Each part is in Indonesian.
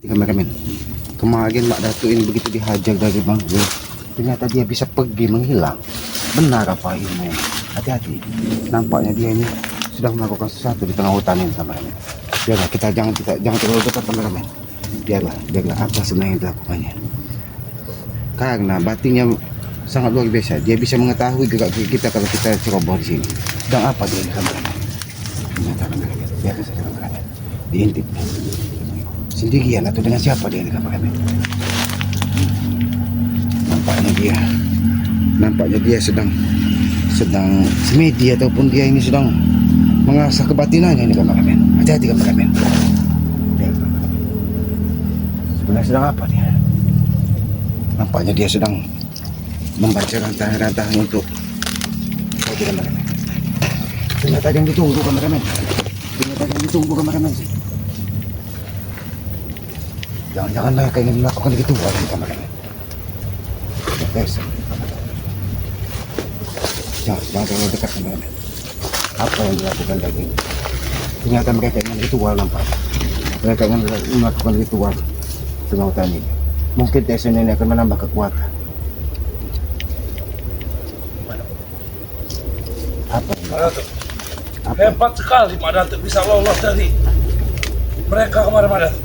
Kameramen, kemarin Mak Datuk ini begitu dihajar dari Bang Zul, ternyata dia bisa pergi menghilang. Benar apa ini? Hati-hati. Nampaknya dia ini sedang melakukan sesuatu di tengah hutan ini, kameramen. Biarlah kita jangan terlalu dekat, kameramen. Biarlah apa sebenarnya yang dilakukannya. Karena batinnya sangat luar biasa. Dia bisa mengetahui gerak kita kalau kita ceroboh di sini. Sedang apa dia, kameramen? Ternyata, kameramen. Biarlah saja, kameramen. Diintip. Sendirian atau dengan siapa dia, kameramen? Nampaknya dia sedang semedi ataupun dia ini sedang mengasah kebatinannya ini, kameramen. Hati-hati, kameramen. Sebenarnya sedang apa dia? Nampaknya dia sedang membaca rantahan-rantahan untuk kameramen. Ternyata yang ditunggu, kameramen. Jangan-jangan mereka ingin melakukan begitu, kameramen. Guys, jangan terlalu dekat, kameramen. Apa yang dilakukan tadi? Ternyata mereka ingin ritual, nampak. Mereka ingin melakukan ritual tengah hutan ini. Mungkin Tyson ini akan menambah kekuatan. Apa? Hebat sekali Mak Datuk bisa lolos dari mereka kemarin, Mak Datuk.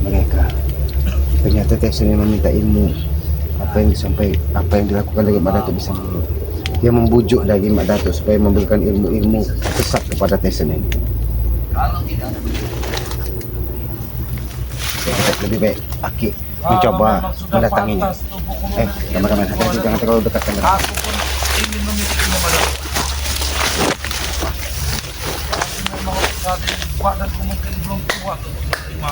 Mereka ternyata Tyson ini meminta ilmu. Apa yang dilakukan dari Mak Datuk bisa dia membujuk dari Mak Datuk supaya memberikan ilmu-ilmu sesat kepada Tyson ini. Kalau tidak ada Kita lebih baik Aki mencoba mendatanginya. Kameramen, hati-hati, jangan terlalu dekat, kameramen. Aku pun ingin memiliki Mak Datuk. Tapi memang saat ini badanku mungkin belum kuat untuk menerima.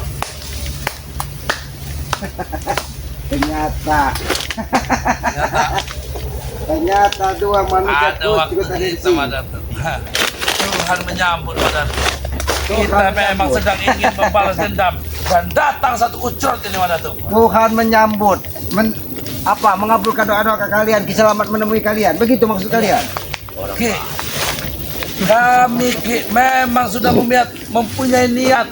Ternyata dua manusia Ada waktu kita, Mak Datuk. Tuhan menyambut, Mak Datuk. Kita memang sedang ingin membalas dendam dan datang satu ucrot ini, Mak Datuk. Tuhan menyambut, mengabulkan doa-doa kalian, selamat menemui kalian. Begitu maksud kalian? Ki, kami Ki memang sudah mempunyai niat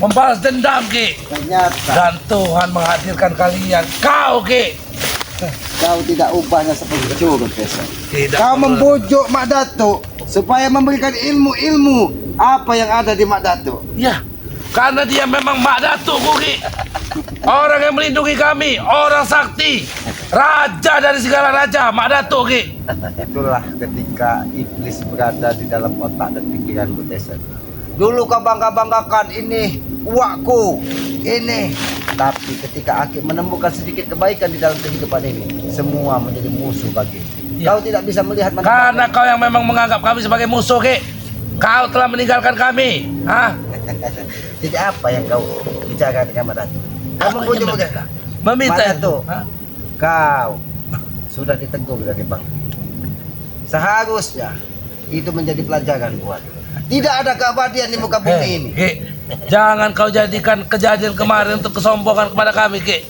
membalas dendam, Ki. Ternyata Dan Tuhan menghadirkan kalian. Kau, Ki, kau tidak ubahnya seperti curut, Tyson. tidak Kau perlu. membujuk Mak Datuk supaya memberikan ilmu-ilmu apa yang ada di Mak Datuk. Ya, karena dia memang Mak Datuk, Ki. Orang yang melindungi kami, orang sakti, raja dari segala raja, Mak Datuk, Ki. Itulah ketika iblis berada di dalam otak dan pikiranmu, Tyson. Dulu kau bangga-banggakan ini uakku, ini. Tapi ketika Aki menemukan sedikit kebaikan di dalam kehidupan ini, semua menjadi musuh bagi. Ya. Kau tidak bisa melihat Karena kau yang memang menganggap kami sebagai musuh, Ki. Kau telah meninggalkan kami. Hah? Jadi apa yang kau bicarakan dengan Mak Datuk? Kau Aku membujuk ingin bagaimana? meminta Mak itu. Datuk, Hah? kau sudah ditegur dari Bang. Seharusnya itu menjadi pelajaran buat. Tidak ada keabadian di muka bumi ini. Ki, jangan kau jadikan kejadian kemarin untuk kesombongan kepada kami, Ki.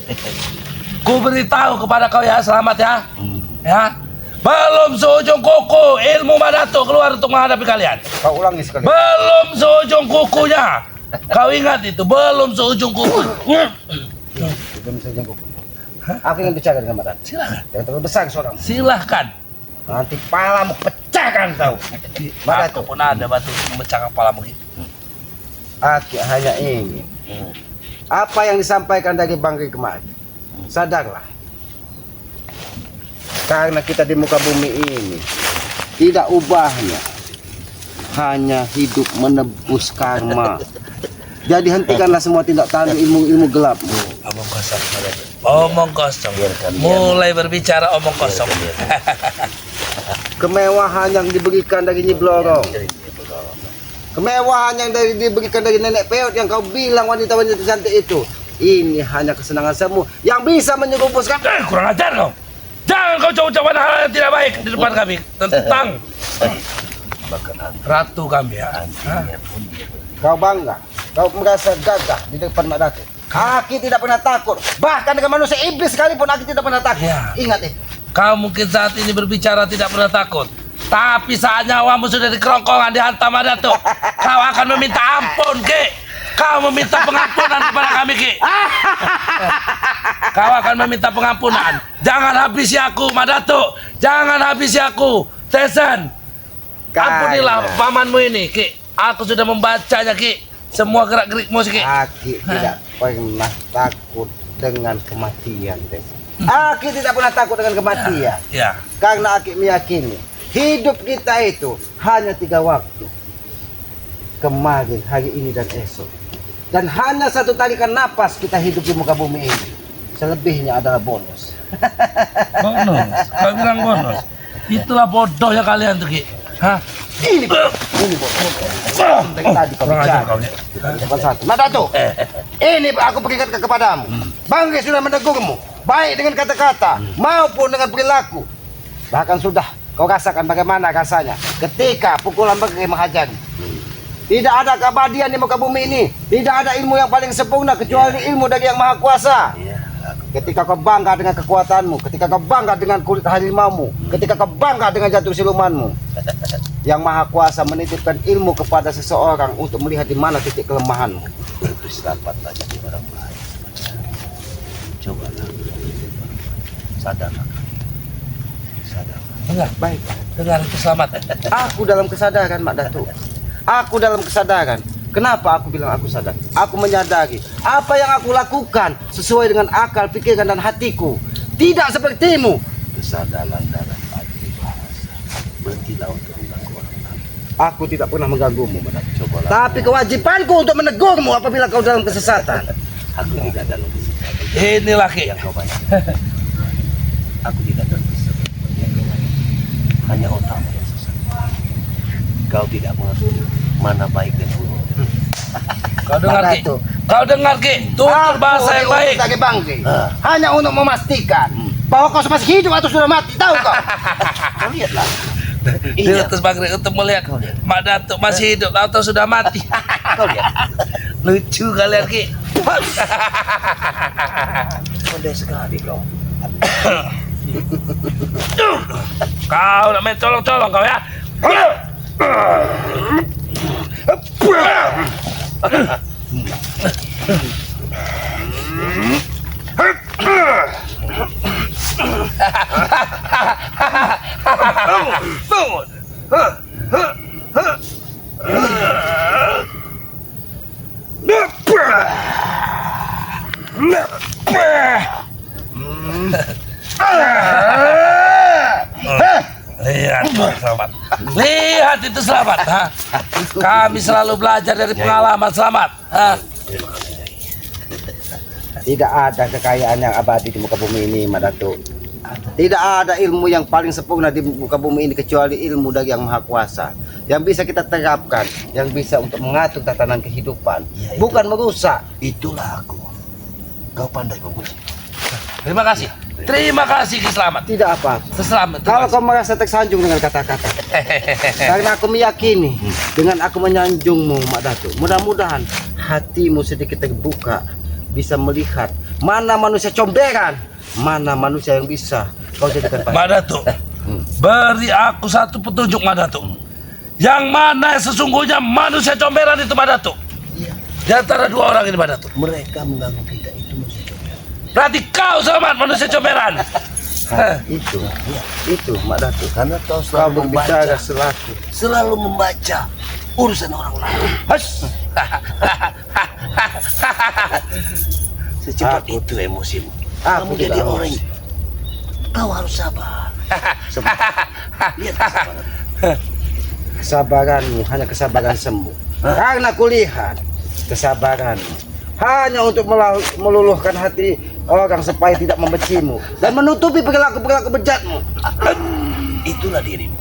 Ku beritahu kepada kau ya, selamat ya. Ya. Belum seujung kuku ilmu Mak Datuk keluar untuk menghadapi kalian. Kau ulangi sekali. Belum seujung kukunya. Kau ingat itu, belum seujung kuku. Belum saja kuku. Aku ingin bicara dengan Mak Datuk. Silakan. Jangan terlalu besar suaramu. Silahkan. Nanti palamu pecahkan kau. Mak Aku Datuk, pun ada batu memecahkan kepalamu, Ki. Aki hanya ingin apa yang disampaikan dari Bang Ri kemarin. Sadarlah. Karena kita di muka bumi ini tidak ubahnya hanya hidup menebus karma. Jadi hentikanlah semua tindak tanduk ilmu-ilmu gelapmu. Omong kosong, Mak Datuk. Omong kosong. Mulai berbicara omong kosong. Kemewahan yang diberikan dari Nyi Blorong, kemewahan yang diberikan dari Nenek Peot yang kau bilang wanita-wanita cantik itu, ini hanya kesenangan semu yang bisa menyerumpuskan. Kurang ajar kau. Jangan kau coba-coba hal yang tidak baik di depan kami tentang ratu kami ya. Hah? Kau bangga, kau merasa gagah di depan Mak Datuk. Aki tidak pernah takut, bahkan dengan manusia iblis sekalipun Aki tidak pernah takut. Ya. Ingat itu. Kau mungkin saat ini berbicara tidak pernah takut, tapi saat nyawamu sudah di kerongkongan dihantam Mak Datuk, kau akan meminta ampun, Ki. kau meminta pengampunan kepada kami, Ki. Kau akan meminta pengampunan. Jangan habisi aku, Madatuk. Jangan habisi aku. Tesan. Ampunilah pamanmu ini, Ki. Aku sudah membacanya, Ki. Semua gerak-gerikmu, Ki. Aki tidak pernah takut dengan kematian, Des. Aki tidak pernah takut dengan kematian. Ya. Karena Aki meyakini hidup kita itu hanya 3 waktu. Kemarin, hari ini, dan esok. Dan hanya satu tarikan napas kita hidup di muka bumi ini. Selebihnya adalah bonus. Bonus. Kau bilang bonus. Itulah bodohnya kalian tuh, Ki. Hah? Ini bonus. Dari tadi kau Kurang ajar bicara. kau, Ki. Depan satu. Madatuk, ini aku peringatkan kepadamu. Bangke sudah menegurmu, baik dengan kata-kata maupun dengan perilaku. Bahkan sudah kau rasakan bagaimana rasanya ketika pukulan Bangke menghajari. Tidak ada keabadian di muka bumi ini. Tidak ada ilmu yang paling sempurna kecuali ilmu dari Yang Maha Kuasa. Ketika kau bangga dengan kekuatanmu, ketika kau bangga dengan kulit harimaumu, ketika kau bangga dengan jantung silumanmu, Yang Maha Kuasa menitipkan ilmu kepada seseorang untuk melihat di mana titik kelemahanmu. Berselamatlah jadi orang baik. Cobalah. Sadarlah. Sadarlah. Dengar, Baik, dengar itu selamat. aku dalam kesadaran, Mak Datuk. Aku dalam kesadaran. Kenapa aku bilang aku sadar? Aku menyadari apa yang aku lakukan sesuai dengan akal, pikiran, dan hatiku. Tidak sepertimu. Kesadaran dalam arti bahasa. Berhentilah untuk mengganggu orang lain. Aku tidak pernah mengganggumu, Mak Datuk. Cobalah. Tapi kewajibanku untuk menegurmu apabila kau dalam kesesatan. Aku tidak dalam kesesatan Inilah, Ki. yang kau banyak. Aku tidak dalam kesesatan yang kau banyak. Hanya otakmu yang sesat. Kau tidak mengerti mana baik dan buruk. Kau dengar, Ki. Datuk. Kau dengar, Ki. Tutur bahasa yang baik. Sebagai Bangke, Ah. hanya untuk memastikan bahwa kau masih hidup atau sudah mati. Tahu kau? Kau lihatlah. Dia terus Bagri untuk melihat Mak Datuk masih hidup atau sudah mati. Kau lihat. Lucu kalian, Ki. Pandai sekali kau. Kau nak main colong-colong kau ya. Lihat, selamat. Lihat itu selamat. Ha? Kami selalu belajar dari pengalaman selamat. Ha? Tidak ada kekayaan yang abadi di muka bumi ini, Mak Datuk. Tidak ada ilmu yang paling sempurna di muka bumi ini kecuali ilmu dari Yang Maha Kuasa, yang bisa kita terapkan, yang bisa untuk mengatur tatanan kehidupan, bukan merusak. Itulah aku. Kau pandai memuji. Terima kasih. Terima kasih, Ki Selamat. Tidak apa. Selamat. Kalau kau merasa tersanjung dengan kata-kata, karena aku meyakini dengan aku menyanjungmu, Mak Datuk, mudah-mudahan hatimu sedikit terbuka, bisa melihat mana manusia comberan, mana manusia yang bisa kau jadikan Mak pasangan. Datuk, beri aku satu petunjuk, Mak Datuk. Yang mana sesungguhnya manusia comberan itu, Mak Datuk? Di antara dua orang ini, Mak Datuk. Mereka mengganggu kita itu manusia comberan. Berarti kau Selamat manusia comberan. Itu Mak Datuk, Karena kau kau selalu berbicara membaca, selaku urusan orang lain. Hush. Secepat Aku- itu emosimu. Aku Kamu jadi tidak orang. emosi. Kau harus sabar. Lihat kesabaran. Kesabaranmu hanya kesabaran semu. Karena kulihat kesabaranmu hanya untuk meluluhkan hati orang supaya tidak membencimu dan menutupi perilaku-perilaku bejatmu. Itulah dirimu.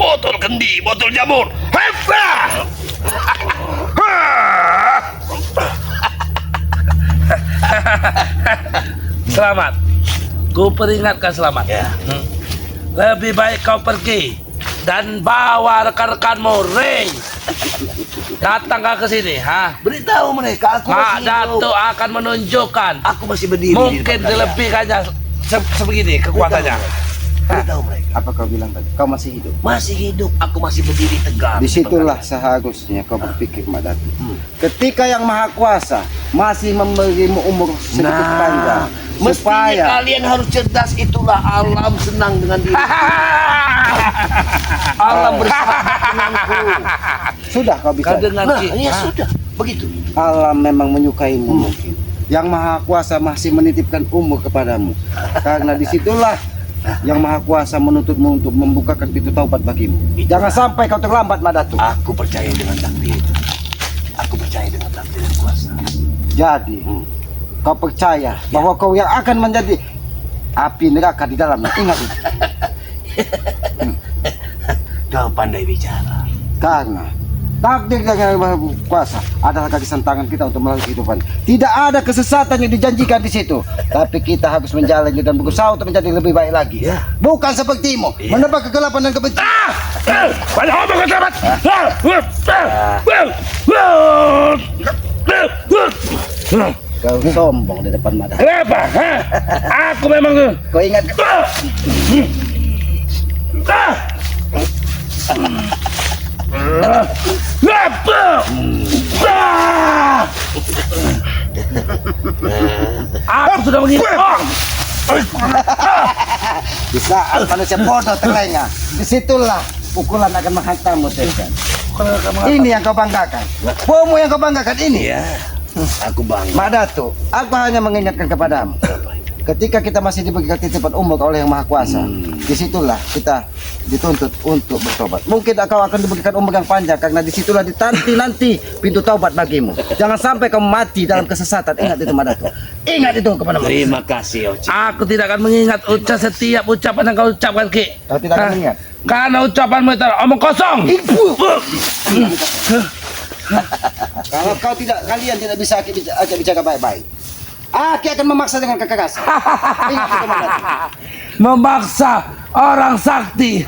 Botol kendi, botol jamur. Hefa! Selamat. Ku peringatkan Selamat. Ya. Lebih baik kau pergi dan bawa rekan-rekanmu Ray Datang kau ke sini, ha? Beritahu mereka aku Mak masih Datuk hidup. akan menunjukkan. Aku masih berdiri. Mungkin di depan dilebihkannya sebegini kekuatannya. Beritahu mereka. Apa kau bilang tadi? Kau masih hidup. Masih hidup, aku masih berdiri tegak. Disitulah seharusnya kau berpikir, Mak Datu. Ketika yang Maha Kuasa masih memberimu umur sedikit panjang, mestinya supaya kalian harus cerdas. Itulah alam senang dengan diri. Alam bersahabat denganku. sudah kau Kau bisa. dengar Nah, Ki? ya Ha? sudah, begitu. Alam memang menyukaimu mungkin. Yang Maha Kuasa masih menitipkan umur kepadamu. Karena disitulah yang Maha Kuasa menuntutmu untuk membukakan pintu taubat bagimu. Jangan sampai kau terlambat, Mak Datu. Aku percaya dengan takdir. Aku percaya dengan takdir yang kuasa. Jadi, kau percaya bahwa kau yang akan menjadi api neraka di dalamnya. Ingat itu. Kau pandai bicara. Karena takdir yang Maha Kuasa adalah gagisan tangan kita untuk melalui kehidupan. Tidak ada kesesatan yang dijanjikan di situ. Tapi kita harus menjalani dan berusaha untuk menjadi lebih baik lagi. Ya. Bukan sepertimu, Iya. menebak kegelapan dan kebencian. Banyak omong kau selamat. Kau sombong di depan Mak Datu. Kenapa? Ha? Aku memang Kau ingat Aku sudah menghitung. di saat manusia bodoh terlengah, disitulah pukulan akan menghantammu, Tekan. Ini yang kau banggakan. Bomu yang kau banggakan ini. Iya. Aku bangga. Mak Datu, aku hanya mengingatkan kepadamu. Ketika kita masih diberikan titipan umur oleh Yang Maha Kuasa, disitulah kita dituntut untuk bertobat. Mungkin kau akan diberikan umur yang panjang karena disitulah ditanti nanti pintu taubat bagimu. Jangan sampai kau mati dalam kesesatan. Ingat itu, Mak Datu. Ingat itu kepada manusia. Terima kasih, Oci. Aku tidak akan mengingat setiap ucapan yang kau ucapkan, Ki. Kau tidak akan Hah? mengingat? Karena ucapanmu itu omong kosong. Kalau kalian tidak bisa ajak bicara baik-baik, Aki akan memaksa dengan kekerasan. Ingat itu, Mak Datu. Memaksa orang sakti.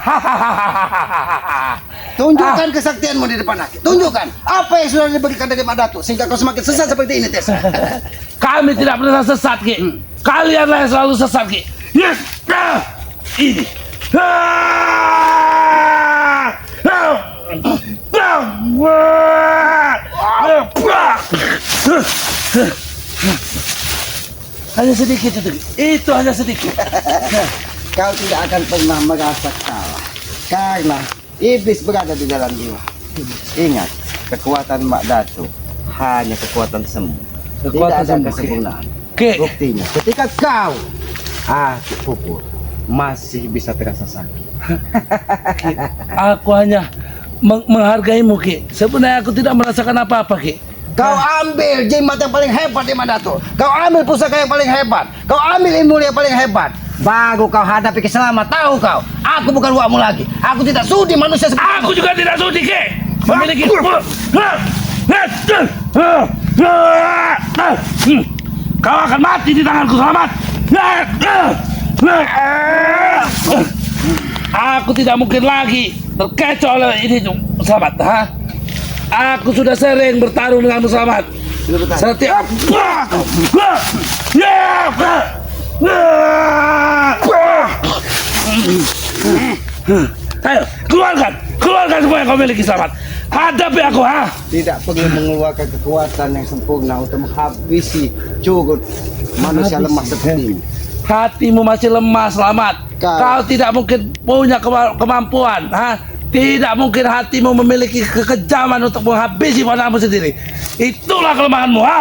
Tunjukkan kesaktianmu di depan Aki. Tunjukkan apa yang sudah diberikan dari Mak Datu sehingga kau semakin sesat seperti ini, Tes. Kami tidak pernah sesat, Ki. Kalianlah yang selalu sesat, Ki. Yes. Ini. Hanya sedikit itu, Ki. Itu hanya sedikit. Kau tidak akan pernah merasa kalah karena iblis berada di dalam jiwa. Ingat, kekuatan Mak Datu hanya kekuatan semu. Kekuatan Tidak ada semu, kesempurnaan. Ki. Buktinya, ketika kau Aki pukul, masih bisa terasa sakit. Aku hanya menghargaimu, Ki. Sebenarnya aku tidak merasakan apa-apa, Ki. Kau ambil jimat yang paling hebat di Mak Datu. Kau ambil pusaka yang paling hebat. Kau ambil ilmu yang paling hebat. Baru kau hadapi keselamatan. Tahu kau, aku bukan uakmu lagi. Aku tidak sudi manusia seperti Aku juga tidak sudi, Ki. Memiliki kau akan mati di tanganku, selamat. Aku tidak mungkin lagi terkecoh oleh ini, selamat. Ha? Aku sudah sering bertarung denganmu, selamat. Setiap ayo, keluarkan semua yang kau miliki, selamat. Hadapi aku, ha? tidak perlu mengeluarkan kekuatan yang sempurna untuk menghabisi curut manusia lemah seperti ini. Hatimu masih lemah, selamat. Kau tidak mungkin punya kemampuan, ha? Tidak mungkin hatimu memiliki kekejaman untuk menghabisi padamu sendiri. Itulah kelemahanmu, ha?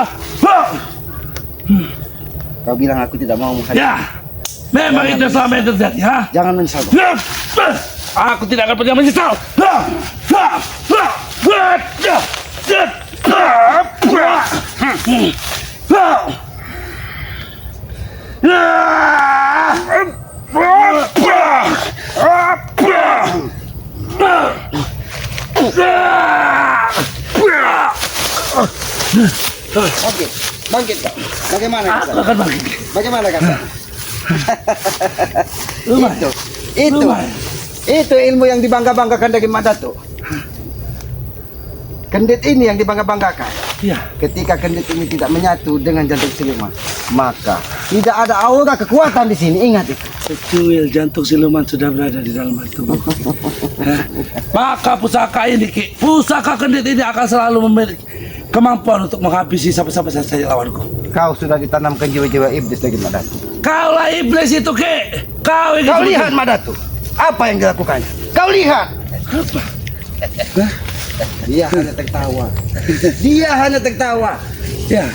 Kau bilang aku tidak mau menghadapi. Ya, memang itu selama yang terjadi, ha? Jangan menyesal. Aku tidak akan pernah menyesal. Bangkit, bangkit kau. Bagaimana Aku kata? akan bangkit. Bagaimana kata? Lumayan. Itu Lumayan. ilmu yang dibangga-banggakan dari Mak Datu. kendit ini yang dibangga-banggakan. Ya. Ketika kendit ini tidak menyatu dengan jantung siluman, maka tidak ada aura kekuatan di sini. Ingat itu. Secuil jantung siluman sudah berada di dalam tubuh. Maka pusaka ini, Ki, pusaka kendit ini akan selalu memiliki kemampuan untuk menghabisi siapa-siapa saja lawanku. Kau sudah ditanamkan jiwa-jiwa iblis lagi, Madatu. Kaulah iblis itu, Ki. Kau yang Kau iblis. lihat, Madatu, apa yang dilakukannya. Kau lihat. Apa? Dia hanya tertawa. Dia hanya tertawa. Ya,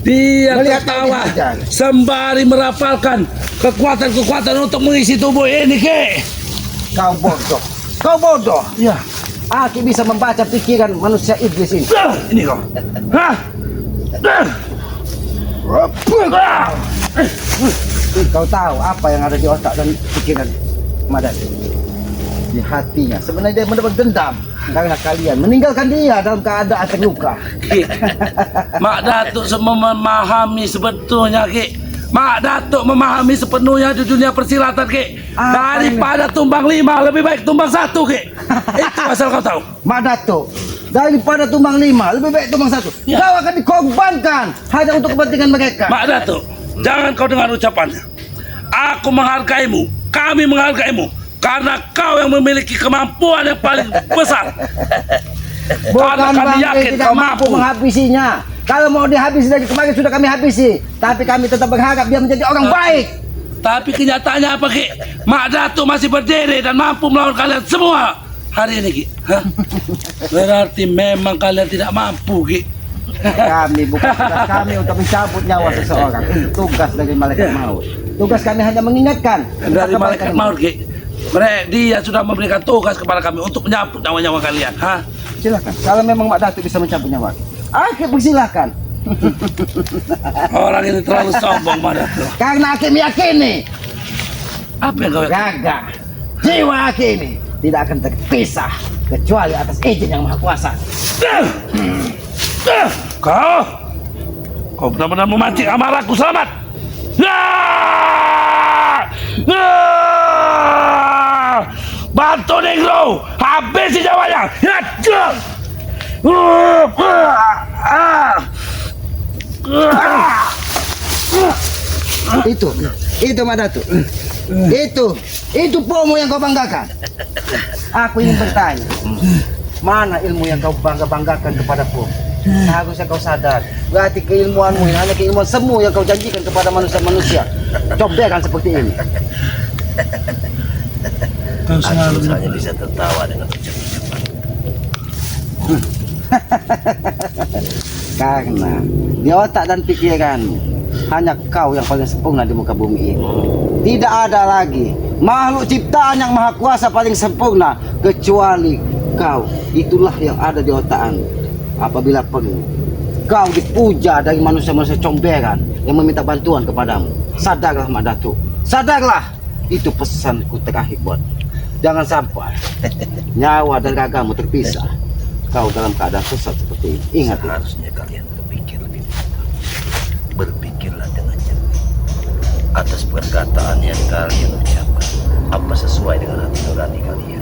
dia Melihat tertawa kau dihajar. sembari merapalkan kekuatan-kekuatan untuk mengisi tubuh ini, Ki. Kau bodoh. Kau bodoh. Ya. Aki bisa membaca pikiran manusia iblis ini. Ini kau. Hah? Kau tahu apa yang ada di otak dan pikiran Madatu? Di hatinya. Sebenarnya dia mendapat dendam karena kalian meninggalkan dia dalam keadaan terluka. Ki, Mak Datuk memahami sebetulnya, Ki. Mak Datuk memahami sepenuhnya di dunia persilatan, Ki. Apa Daripada tumbang 5, lebih baik tumbang 1, Ki. Itu asal kau tahu. Madatu, daripada tumbang 5, lebih baik tumbang 1. Ya. Kau akan dikorbankan hanya untuk kepentingan mereka. Mak Datuk, jangan kau dengar ucapannya. Aku menghargaimu, kami menghargaimu, karena kau yang memiliki kemampuan yang paling besar. Karena Bukan kami bangke yakin tidak kau mampu mampu. menghabisinya. Kalau mau dihabisi dari kemarin sudah kami habisi. Tapi kami tetap berharap dia menjadi orang baik. Tapi kenyataannya apa, Ki? Mak Datuk masih berdiri dan mampu melawan kalian semua hari ini, Ki. Hah? Berarti memang kalian tidak mampu, Ki. Kami bukan tugas kami untuk mencabut nyawa seseorang. Ini tugas dari malaikat maut. Tugas kami hanya mengingatkan Dari kebaikan malaikat ini. maut, Ki. Dia sudah memberikan tugas kepada kami untuk menyambut nyawa-nyawa kalian. Hah? Silakan. Kalau memang Mak Datuk bisa mencabut nyawa, Aki persilakan. Orang ini terlalu sombong, Mak Datuk. Karena Aki meyakini Apa yang kau gagah jiwa Aki ini tidak akan terpisah kecuali atas izin yang maha kuasa. Kau benar-benar memancing amarahku. Selamat. Bantu Negro, habisi nyawanya. Itu Mak Datuk. Itu pomo yang kau banggakan. Aku ingin bertanya, mana ilmu yang kau banggakan kepada pomo? Harusnya kau sadar, berarti keilmuanmu ini hanya keilmuan semu yang kau janjikan kepada manusia-manusia. Combekan seperti ini. Kau Aku hanya bisa tertawa dengan ucapan-ucapan. Karena di otak dan pikiranmu hanya kau yang paling sempurna di muka bumi ini. Tidak ada lagi makhluk ciptaan yang maha kuasa paling sempurna kecuali kau. Itulah yang ada di otakmu. Apabila perlu, kau dipuja dari manusia-manusia comberan yang meminta bantuan kepadamu. Sadarlah, Mak Datuk. Sadarlah. Itu pesanku terakhir buat. Jangan sampai nyawa dan ragamu terpisah. Kau dalam keadaan sesat seperti ini. Ingat itu. Seharusnya kalian berpikir lebih matang. Berpikirlah dengan jernih atas perkataan yang kalian ucapkan. Apa sesuai dengan hati nurani kalian?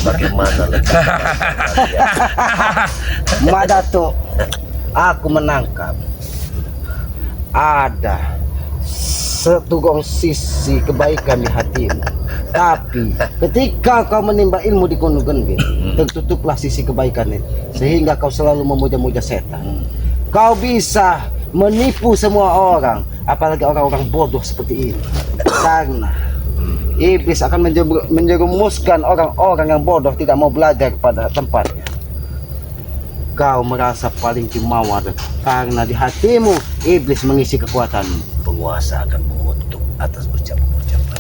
Bagaimana letak kalian? Mak Datuk, aku menangkap ada setugong sisi kebaikan di hatimu. Tapi ketika kau menimba ilmu di Gunung Genggir, tertutuplah sisi kebaikan itu. Sehingga kau selalu memuja-muja setan. Kau bisa menipu semua orang, apalagi orang-orang bodoh seperti ini. Karena iblis akan menjerumuskan orang-orang yang bodoh tidak mau belajar pada tempatnya. Kau merasa paling jumawa karena di hatimu iblis mengisi kekuatanmu. Penguasa akan mengutuk atas ucapan-ucapan.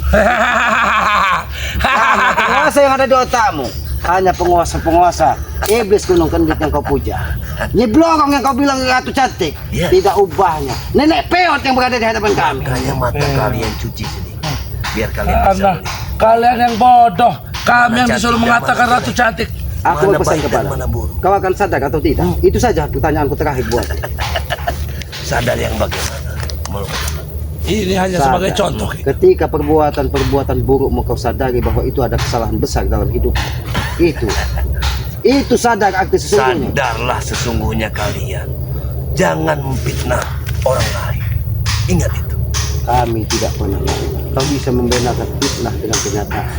Karena penguasa yang ada di otakmu hanya penguasa-penguasa iblis Gunung Kendit yang kau puja. Nyiblorong yang kau bilang ratu cantik, Iya. tidak ubahnya nenek peot yang berada di hadapan kami. Makanya mata kalian cuci sedikit. Biar kalian bisa Karena melihat kalian yang bodoh, kami yang Mana disuruh cantik, mengatakan mana ratu cantik. Aku mana berpesan baik dan kepada mana buruk. kau akan sadar atau tidak? Itu saja pertanyaanku terakhir buat. Sadar yang bagaimana? Ini hanya sebagai contoh. Ki. Ketika perbuatan-perbuatan burukmu kau sadari bahwa itu ada kesalahan besar dalam hidup. Itu Itu sadar arti sesungguhnya. Sadarlah sesungguhnya kalian. Jangan memfitnah orang lain. Ingat itu. Kami tidak pernah. Kau bisa membedakan fitnah dengan kenyataan.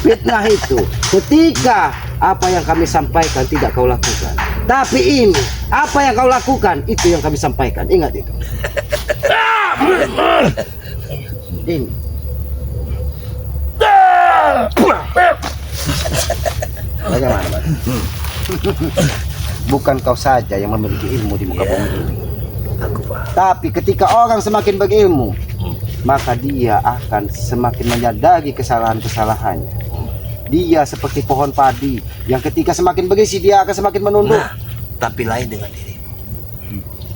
Fitnah itu ketika apa yang kami sampaikan tidak kau lakukan. Tapi ini apa yang kau lakukan itu yang kami sampaikan. Ingat itu. Ini. Bagaimana, Mas? Bukan kau saja yang memiliki ilmu di muka bumi ini. Aku paham. Tapi ketika orang semakin berilmu, maka dia akan semakin menyadari kesalahan-kesalahannya. Dia seperti pohon padi yang ketika semakin berisi dia akan semakin menunduk. Nah, tapi lain dengan dirimu.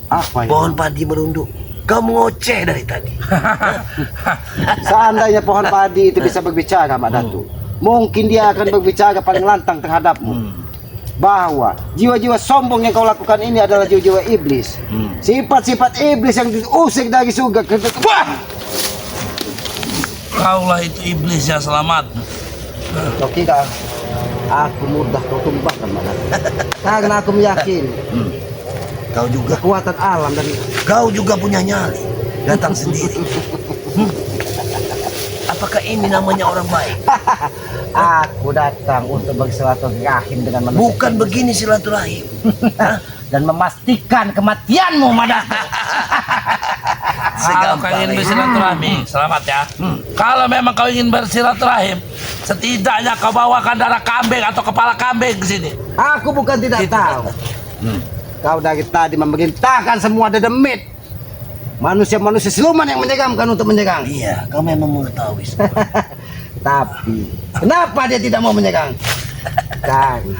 Apa Pohon yang padi merunduk. Kamu ngoceh dari tadi. seandainya pohon padi itu bisa berbicara, Mak Datu, mungkin dia akan berbicara paling lantang terhadapmu. Bahwa jiwa-jiwa sombong yang kau lakukan ini adalah jiwa-jiwa iblis. Sifat-sifat iblis yang diusir dari surga. Kaulah itu iblis yang selamat. Kau kira aku mudah kau tumbahkan, Mak Datu? Karena aku meyakini Kau juga. kekuatan alam dari Kau juga punya nyali. Datang sendiri. Apakah ini namanya orang baik? aku datang untuk bersilaturahim dengan manusia. Bukan begini silaturahim. Dan memastikan kematianmu, Mak Datu. Kalau kau ingin bersilaturahmi, selamat ya. Kalau memang kau ingin bersilaturahim, setidaknya kau bawakan darah kambing atau kepala kambing ke sini. Aku bukan tidak Itu tahu. Kau dari tadi memerintahkan semua dedemit. Manusia-manusia siluman yang menyeramkan untuk menyerang. Iya, kau memang mengetahui semua. Tapi kenapa dia tidak mau menyerang? Karena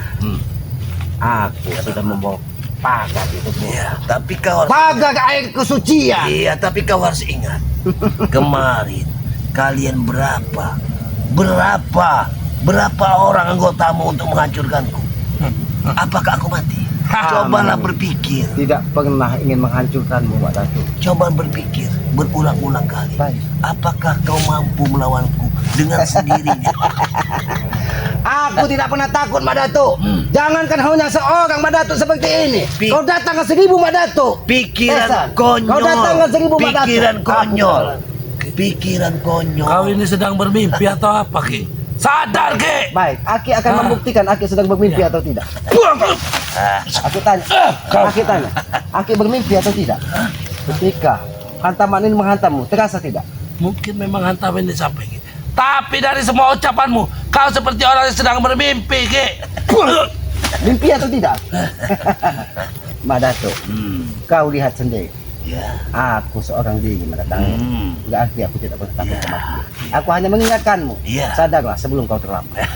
aku sudah membawa pagar itu. Iya, tapi kau harus. Pagar air kesucian. Iya, tapi kau harus ingat. Kemarin kalian berapa orang anggotamu untuk menghancurkanku? Apakah aku mati? Cobalah berpikir. Tidak pernah ingin menghancurkanmu, Mak Datu. Coba berpikir berulang-ulang kali. Baik. Apakah kau mampu melawanku dengan sendirinya? Aku tidak pernah takut, Mak Datu. Jangankan hanya seorang Mak Datu seperti ini. Kau datang ke 1000 Mak Datu. Pikiran Pesan. konyol. Kau datang ke 1000 Mak Datu. Pikiran Aku konyol. tidak. Pikiran konyol. Kau ini sedang bermimpi atau apa, Ki? Sadar, Ki! Baik, Aki akan membuktikan Aki sedang bermimpi atau tidak. Aki tanya. Aki tanya. Aki bermimpi atau tidak? Ketika hantaman ini menghantammu, terasa tidak? Mungkin memang hantaman ini sampai, Ki. Tapi dari semua ucapanmu, kau seperti orang yang sedang bermimpi, Ki. Mimpi atau tidak? Mak Datu, kau lihat sendiri. Ya. Aku seorang diri mendatangi. Berarti aku tidak pernah takut kematian. Aku hanya mengingatkanmu. Iya. Sadarlah sebelum kau terlambat.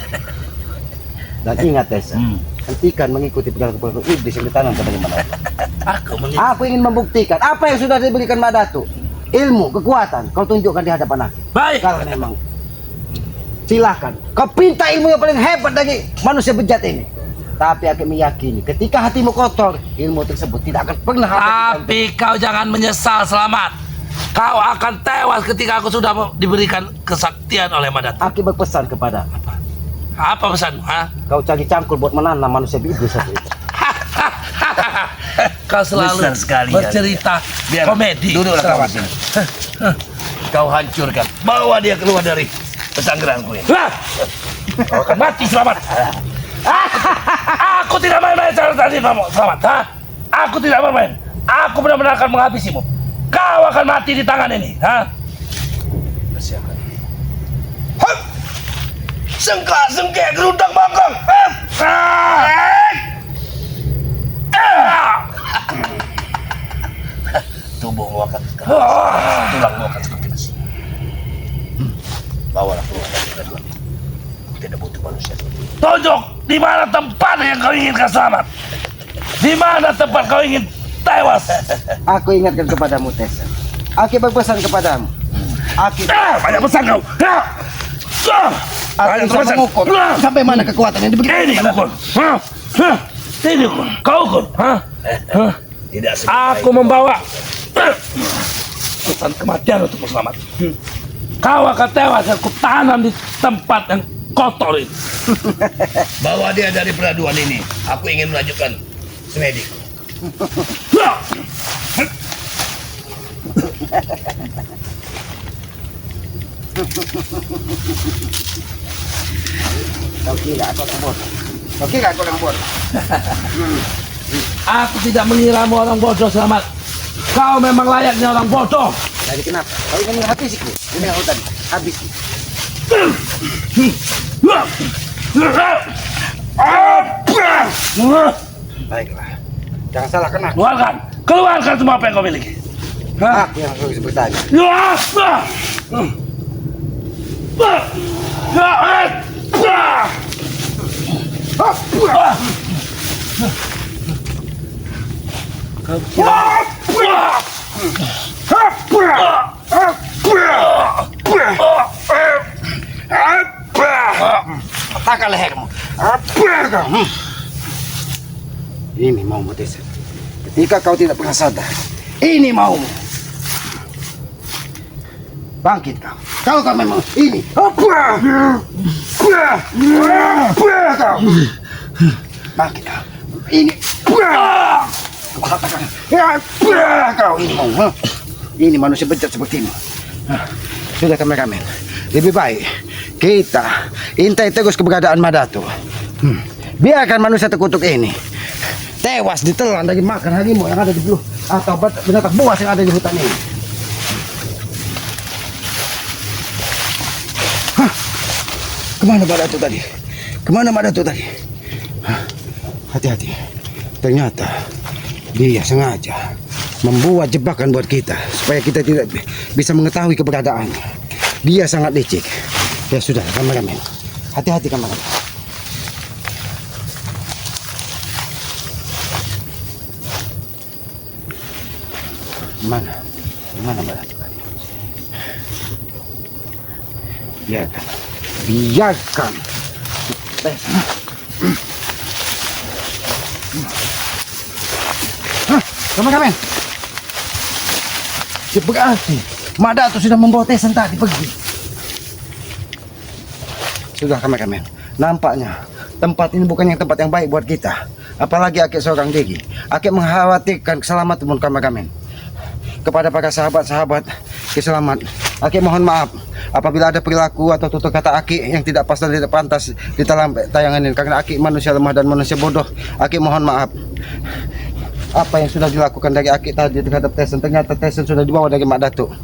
Dan ingat, Tessa. Hentikan mengikuti pegangan-pegangan iblis yang ditanam pada mana. Aku ingin membuktikan apa yang sudah diberikan Mak Datu. Ilmu, kekuatan, kau tunjukkan di hadapan aku. Baik. Kalau memang silahkan. Kau pinta ilmu yang paling hebat dari manusia bejat ini. Tapi aku meyakini ketika hatimu kotor, ilmu tersebut tidak akan pernah ada. Tapi kau jangan menyesal, Selamat. Kau akan tewas ketika aku sudah diberikan kesaktian oleh Madat. Aku berpesan kepada Apa pesan? kau cari cangkul buat menanam manusia iblis itu. Kau selalu Besar sekali, bercerita Biar komedi. duduklah kau Selamat. di sini. Kau hancurkan. Bawa dia keluar dari pesanggeranku ini. Kau akan mati, Selamat. Aku tidak main-main tadi, Selamat. Aku tidak main-main. Aku benar-benar akan menghabisimu. Kau akan mati di tangan ini. Persiapkan diri. Sengkak-sengkek gerudang bangkang. Tubuhmu akan keras, tulangmu akan seperti besi. Bawalah keluar dari kedua. Tidak butuh manusia seperti itu. Tunjuk di mana tempat yang kau inginkan selamat. Di mana tempat kau ingin tewas. Aku ingatkan kepadamu, Tessa. Aku berpesan kepadamu. Aku Banyak pesan kau. Aku bisa mengukur sampai mana kekuatan yang diberikan. Ini ukur. Ini ukur. Kau ukur. Tidak Aku membawa pesan kematian untukmu selamat. Kau akan tewas dan kutanam di tempat yang kotor ini. Bawa dia dari peraduan ini. Aku ingin melanjutkan semedi. Kau kira aku orang bodoh? Kau kira aku orang bodoh? Aku tidak mengiramu orang bodoh, Selamat. Kau memang layaknya orang bodoh. Jadi kenapa? Kau ingin menghabisiku dengan hutan? Habis. Baiklah. Jangan salahkan aku. Keluarkan semua apa yang kau miliki. Aku yang harus bertanya. Patahkan lehermu. Ini mau Tesan. Ketika kau tidak pernah sadar, ini maumu. Bangkit kau. Kau memang ini. Bangkit kau. Ini. Aku katakan. Kau ini mau. Ini manusia bejat sepertimu. Sudah kameramen. Lebih baik kita intai terus keberadaan Madatu. Biarkan manusia terkutuk ini tewas ditelan dari makan harimau yang ada di bulu atau binatang buas yang ada di hutan ini. Kemana Madatu tadi? Kemana Madatu tadi? Hati-hati. Ternyata dia sengaja membuat jebakan buat kita supaya kita tidak bisa mengetahui keberadaannya. Dia sangat licik. Ya sudah, kameramen. Hati-hati kameramen. Mana? Mana Madatu tadi? Biarkan. Biarkan. Kameramen. Berarti Madatu sudah membawa Tesan tadi pergi. Sudah kameramen. Nampaknya tempat ini bukan yang tempat yang baik buat kita. Apalagi Aki seorang diri. Aki mengkhawatirkan keselamatan kameramen. Kepada para sahabat-sahabat keselamat, Aki mohon maaf apabila ada perilaku atau tutur kata Aki yang tidak pas dan tidak pantas di dalam tayangan ini, karena Aki manusia lemah dan manusia bodoh. Aki mohon maaf. Apa yang sudah dilakukan dari Aki tadi terhadap Tesan, ternyata Tesan sudah dibawa dari Madatu.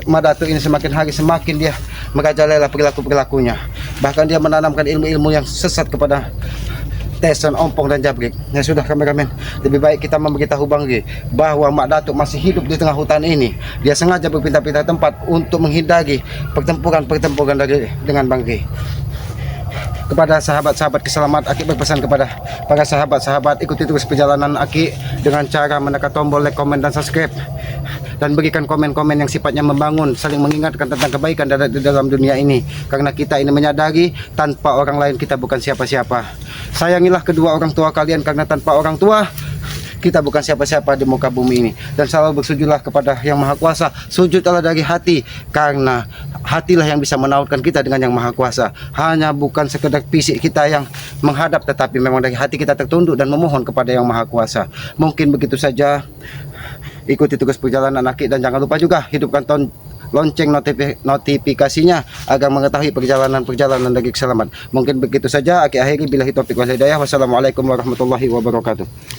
Madatu ini semakin hari semakin dia merajalela perilakunya. Bahkan dia menanamkan ilmu-ilmu yang sesat kepada Tesan, Ompong dan Jabrik. Ya sudah kameramen, lebih baik kita memberitahu Bang G bahwa Mak Datuk masih hidup di tengah hutan ini. Dia sengaja berpindah-pindah tempat untuk menghindari pertempuran dengan Bang G. Kepada sahabat-sahabat keselamat, Aki berpesan kepada para sahabat-sahabat, ikuti terus perjalanan Aki dengan cara menekan tombol like, komen, dan subscribe, dan berikan komen-komen yang sifatnya membangun, saling mengingatkan tentang kebaikan di dalam dunia ini. Karena kita ini menyadari tanpa orang lain kita bukan siapa-siapa. Sayangilah kedua orang tua kalian, karena tanpa orang tua kita bukan siapa-siapa di muka bumi ini. Dan selalu bersujudlah kepada Yang Maha Kuasa. Sujudlah dari hati, karena hatilah yang bisa menautkan kita dengan Yang Maha Kuasa. Hanya bukan sekedar fisik kita yang menghadap, tetapi memang dari hati kita tertunduk dan memohon kepada Yang Maha Kuasa. Mungkin begitu saja. Ikuti tugas perjalanan Aki, dan jangan lupa juga hidupkan lonceng notifikasinya agar mengetahui perjalanan dari selamat. Mungkin begitu saja Aki akhiri, billahi taufiq wal hidayah. Wassalamualaikum warahmatullahi wabarakatuh.